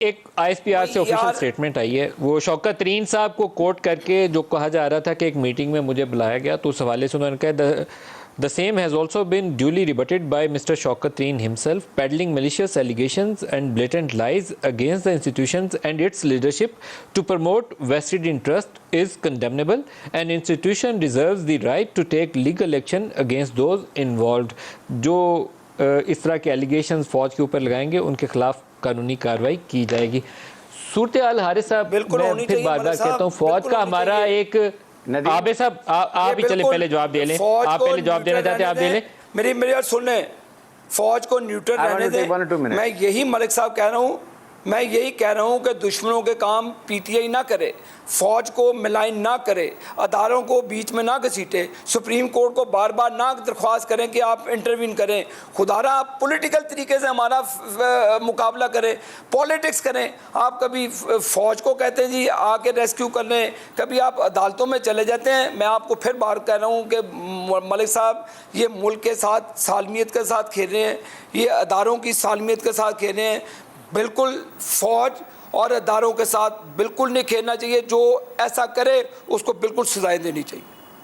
एक आईएसपीआर से official statement आई है, वो शौकत तरीन साहब को कोट करके जो कहा जा रहा था कि एक मीटिंग में मुझे बुलाया गया, तो उस हवाले से उन्होंने कहा the same has also been duly rebutted by mister Shaukat Tarin himself, peddling malicious allegations and blatant lies against the institutions and its leadership to promote vested interest is condemnable. An institution deserves the right to take legal action against those involved. जो इस तरह के allegation फौज के ऊपर लगाएंगे उनके खिलाफ कानूनी कार्रवाई की जाएगी। सूरत हाल हारिस साहब, मैं फिर बार बार कहता हूँ, फौज का हमारा एक आबे साहब आप ही चले पहले जवाब दे लें, आप पहले जवाब देना चाहते हैं आप दे लें। मेरी बात सुन लें, फौज को न्यूट्रल रहने दें। मैं यही मलिक साहब कह रहा हूँ, मैं यही कह रहा हूँ कि दुश्मनों के काम पीटीआई ना करे, फौज को मिलाइन ना करे, अदारों को बीच में ना घसीटे, सुप्रीम कोर्ट को बार बार ना दरख्वास्त करें कि आप इंटरवीन करें, खुदारा आप पॉलिटिकल तरीके से हमारा मुकाबला करें, पॉलिटिक्स करें। आप कभी फौज को कहते हैं जी आके रेस्क्यू कर लें, कभी आप अदालतों में चले जाते हैं। मैं आपको फिर बार कह रहा हूँ कि मलिक साहब ये मुल्क के साथ सालमियत के साथ खेल रहे हैं, ये अदारों की सालमियत के साथ खेल रहे हैं। बिल्कुल फौज और अदारों के साथ बिल्कुल नहीं खेलना चाहिए। जो ऐसा करे उसको बिल्कुल सजाएं देनी चाहिए।